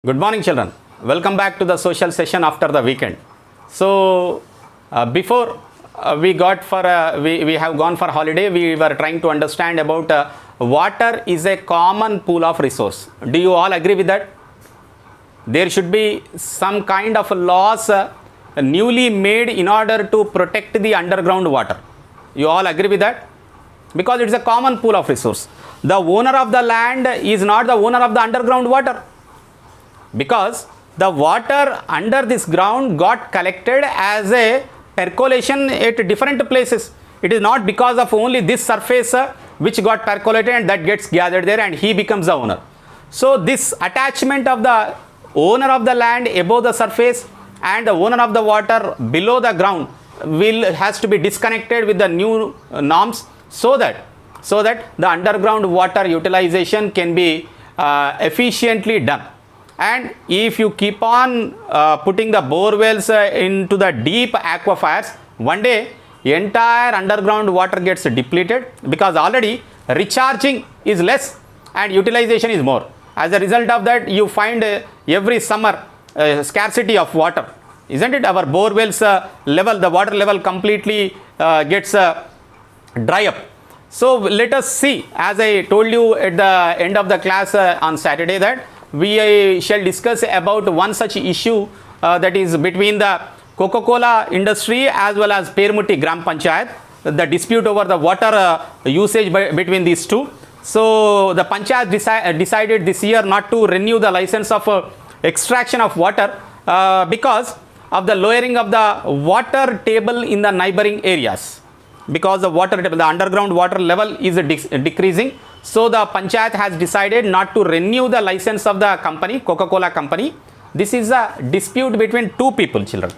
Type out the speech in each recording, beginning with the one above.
Good morning, children. Welcome back to the social session after the weekend. So, before we have gone for holiday, we were trying to understand about water is a common pool of resource. Do you all agree with that? There should be some kind of laws newly made in order to protect the underground water. You all agree with that? Because it is a common pool of resource. The owner of the land is not the owner of the underground water. Because the water under this ground got collected as a percolation at different places. It is not because of only this surface which got percolated and that gets gathered there and he becomes the owner. So this attachment of the owner of the land above the surface and the owner of the water below the ground has to be disconnected with the new norms so that the underground water utilization can be efficiently done. And if you keep on putting the bore wells into the deep aquifers, one day entire underground water gets depleted because already recharging is less and utilization is more. As a result of that, you find every summer scarcity of water, isn't it? Our bore wells level, the water level completely gets dry up. So let us see, as I told you at the end of the class on Saturday, that we shall discuss about one such issue that is between the Coca-Cola industry as well as Permutti Gram Panchayat, the dispute over the water usage between these two. So the Panchayat decided this year not to renew the license of extraction of water because of the lowering of the water table in the neighboring areas. Because the water table, the underground water level is decreasing. So the Panchayat has decided not to renew the license of the company, Coca-Cola company. This is a dispute between two people, children,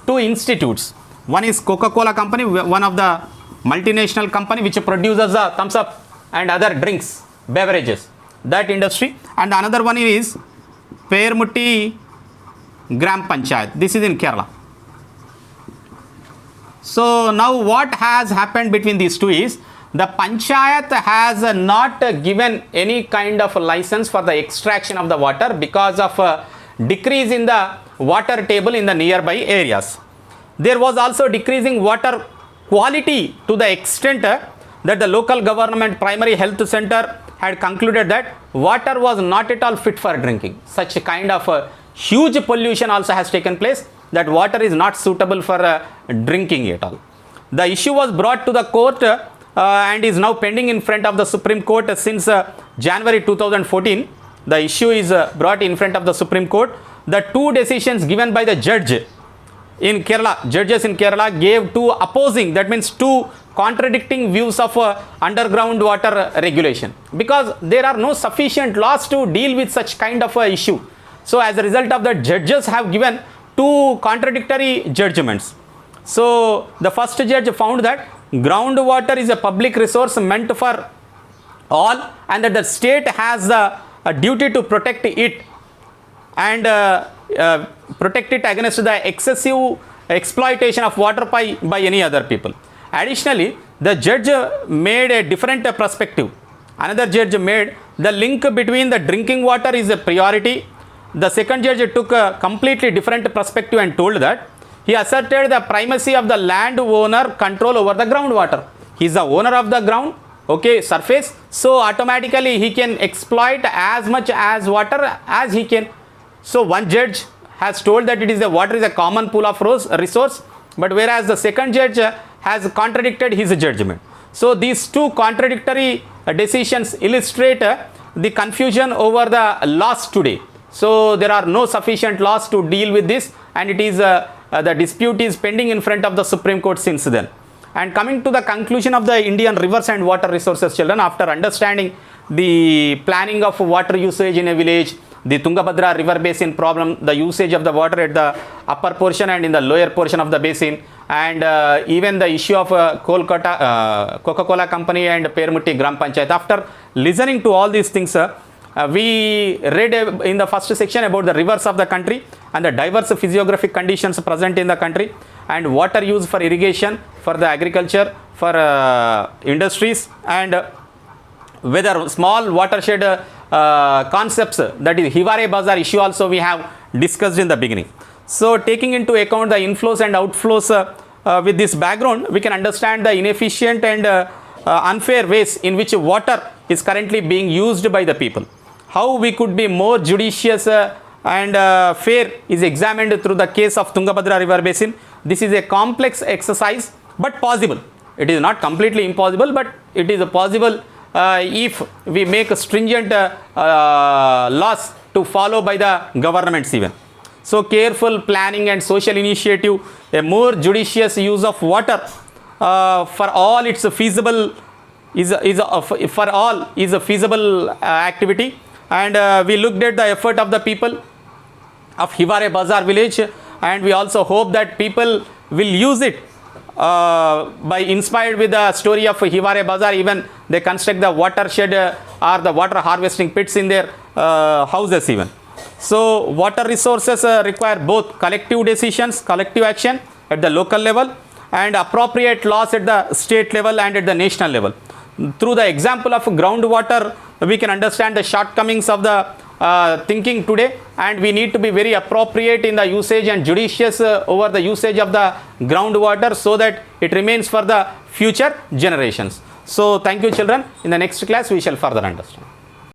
two institutes. One is Coca-Cola company, one of the multinational company which produces the thumbs up and other drinks, beverages, that industry. And another one is Permutti Gram Panchayat. This is in Kerala. So now what has happened between these two is the Panchayat has not given any kind of license for the extraction of the water because of a decrease in the water table in the nearby areas. There was also decreasing water quality to the extent that the local government primary health center had concluded that water was not at all fit for drinking. Such a kind of huge pollution also has taken place that water is not suitable for drinking at all. The issue was brought to the court and is now pending in front of the Supreme Court since January 2014. The issue is brought in front of the Supreme Court. The two decisions given by the judges in Kerala gave two opposing, that means two contradicting views of underground water regulation, because there are no sufficient laws to deal with such kind of issue. So as a result of that, judges have given two contradictory judgments. So the first judge found that groundwater is a public resource meant for all and that the state has a duty to protect it and protect it against the excessive exploitation of water by any other people. Additionally, the judge made a different perspective. Another judge made the link between the drinking water is a priority. The second judge took a completely different perspective and told that he asserted the primacy of the landowner control over the groundwater. He is the owner of the ground, surface. So automatically he can exploit as much as water as he can. So one judge has told that water is a common pool of resource, but whereas the second judge has contradicted his judgment. So these two contradictory decisions illustrate the confusion over the laws today. So there are no sufficient laws to deal with this, and it is the dispute is pending in front of the Supreme Court since then. And coming to the conclusion of the Indian rivers and water resources, children, after understanding the planning of water usage in a village, the Tungabhadra river basin problem, the usage of the water at the upper portion and in the lower portion of the basin, and even the issue of Coca-Cola company and Permutti Gram Panchayat. After listening to all these things, we read in the first section about the rivers of the country and the diverse physiographic conditions present in the country and water use for irrigation, for the agriculture, for industries, and whether small watershed concepts, that is Hiware Bazar issue also we have discussed in the beginning. So taking into account the inflows and outflows with this background, we can understand the inefficient and unfair ways in which water is currently being used by the people. How we could be more judicious and fair is examined through the case of Tungabhadra river basin. This is a complex exercise but possible. It is not completely impossible, but it is possible if we make stringent laws to follow by the governments even. So careful planning and social initiative, a more judicious use of water for all its feasible is a feasible activity. And we looked at the effort of the people of Hiware Bazar village, and we also hope that people will use it by inspired with the story of Hiware Bazar. Even they construct the watershed or the water harvesting pits in their houses even. So water resources require both collective decisions, collective action at the local level, and appropriate laws at the state level and at the national level. Through the example of groundwater, we can understand the shortcomings of the thinking today, and we need to be very appropriate in the usage and judicious over the usage of the groundwater so that it remains for the future generations. So thank you children. In the next class we shall further understand.